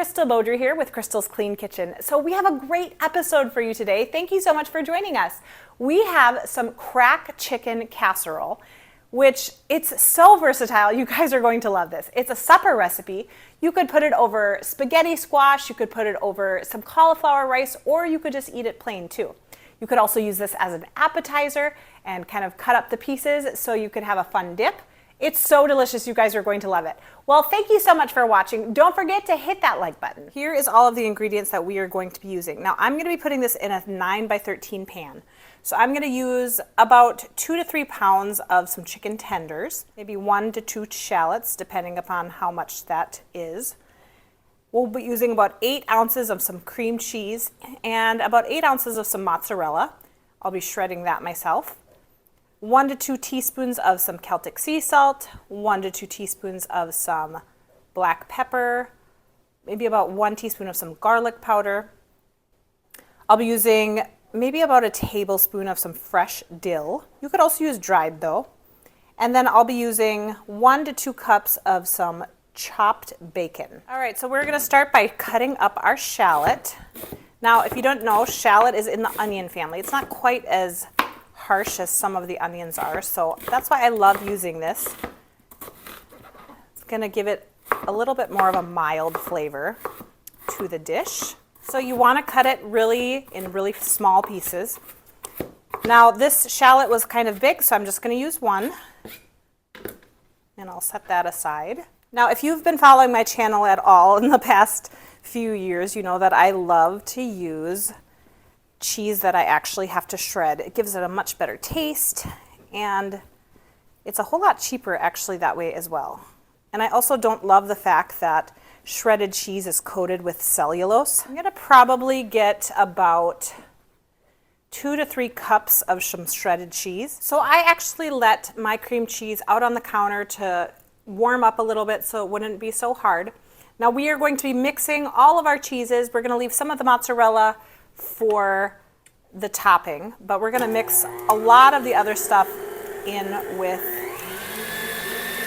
Crystal Beaudry here with Crystal's Clean Kitchen. So we have a great episode for you today. Thank you so much for joining us. We have some crack chicken casserole, which it's so versatile. You guys are going to love this. It's a supper recipe. You could put it over spaghetti squash, you could put it over some cauliflower rice, or you could just eat it plain too. You could also use this as an appetizer and kind of cut up the pieces so you could have a fun dip. It's so delicious. You guys are going to love it. Well, thank you so much for watching. Don't forget to hit that like button. Here is all of the ingredients that we are going to be using. Now, I'm going to be putting this in a 9x13 pan. So I'm going to use about 2 to 3 pounds of some chicken tenders, maybe 1 to 2 shallots, depending upon how much that is. We'll be using about 8 ounces of some cream cheese and about 8 ounces of some mozzarella. I'll be shredding that myself. 1 to 2 teaspoons of some Celtic Sea Salt, 1 to 2 teaspoons of some black pepper, maybe about 1 teaspoon of some garlic powder. I'll be using maybe about a tablespoon of some fresh dill. You could also use dried though. And then I'll be using 1 to 2 cups of some chopped bacon. All right, so we're gonna start by cutting up our shallot. Now, if you don't know, shallot is in the onion family. It's not quite as harsh as some of the onions are, so that's why I love using this. It's gonna give it a little bit more of a mild flavor to the dish. So you wanna cut it in really small pieces. Now this shallot was kind of big, so I'm just gonna use one, and I'll set that aside. Now, if you've been following my channel at all in the past few years, you know that I love to use cheese that I actually have to shred. It gives it a much better taste, and it's a whole lot cheaper actually that way as well. And I also don't love the fact that shredded cheese is coated with cellulose. I'm gonna probably get about 2 to 3 cups of some shredded cheese. So I actually let my cream cheese out on the counter to warm up a little bit so it wouldn't be so hard. Now we are going to be mixing all of our cheeses. We're gonna leave some of the mozzarella for the topping, but we're gonna mix a lot of the other stuff in with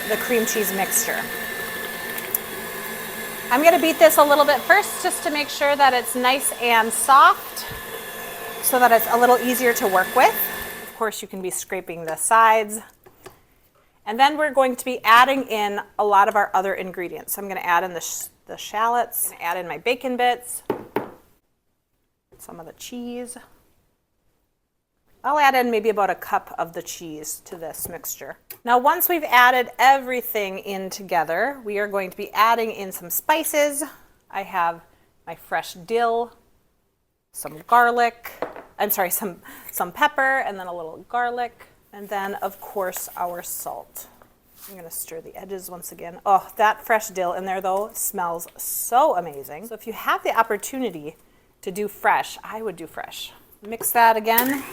the cream cheese mixture. I'm gonna beat this a little bit first just to make sure that it's nice and soft so that it's a little easier to work with. Of course, you can be scraping the sides. And then we're going to be adding in a lot of our other ingredients. So I'm gonna add in the shallots, I'm gonna add in my bacon bits, some of the cheese. I'll add in maybe about a cup of the cheese to this mixture. Now, once we've added everything in together, we are going to be adding in some spices. I have my fresh dill, some garlic, some pepper, and then a little garlic, and then of course our salt. I'm gonna stir the edges once again. Oh, that fresh dill in there though smells so amazing. So if you have the opportunity to do fresh, I would do fresh. Mix that again.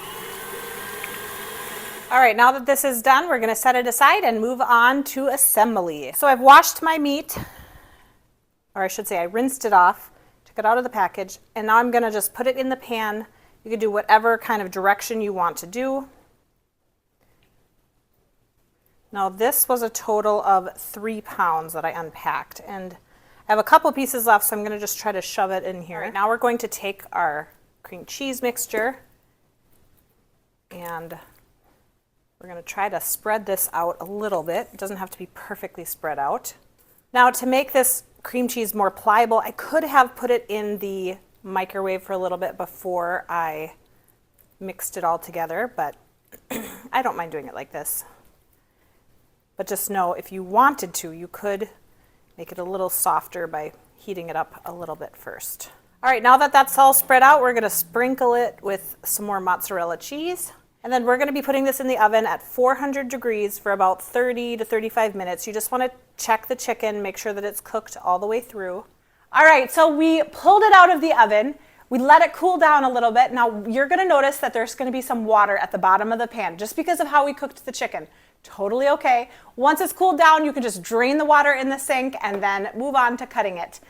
All right, now that this is done, we're gonna set it aside and move on to assembly. So I've washed my meat, or I should say I rinsed it off, took it out of the package, and now I'm gonna just put it in the pan. You can do whatever kind of direction you want to do. Now this was a total of 3 pounds that I unpacked, and I have a couple pieces left, so I'm gonna just try to shove it in here. Right, now we're going to take our cream cheese mixture and we're gonna try to spread this out a little bit. It doesn't have to be perfectly spread out. Now, to make this cream cheese more pliable, I could have put it in the microwave for a little bit before I mixed it all together, but I don't mind doing it like this. But just know, if you wanted to, you could make it a little softer by heating it up a little bit first. All right, now that that's all spread out, we're gonna sprinkle it with some more mozzarella cheese. And then we're gonna be putting this in the oven at 400 degrees for about 30 to 35 minutes. You just wanna check the chicken, make sure that it's cooked all the way through. All right, so we pulled it out of the oven. We let it cool down a little bit. Now you're gonna notice that there's gonna be some water at the bottom of the pan just because of how we cooked the chicken. Totally okay. Once it's cooled down, you can just drain the water in the sink and then move on to cutting it.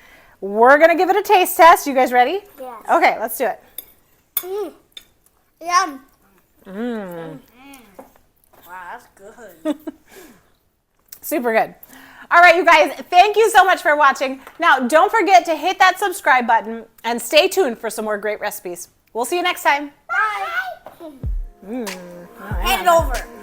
We're gonna give it a taste test. You guys ready? Yes. Okay, let's do it. Yum. Mmm. Wow, that's good. Super good. All right, you guys, thank you so much for watching. Now, don't forget to hit that subscribe button and stay tuned for some more great recipes. We'll see you next time. Bye. Hand it over.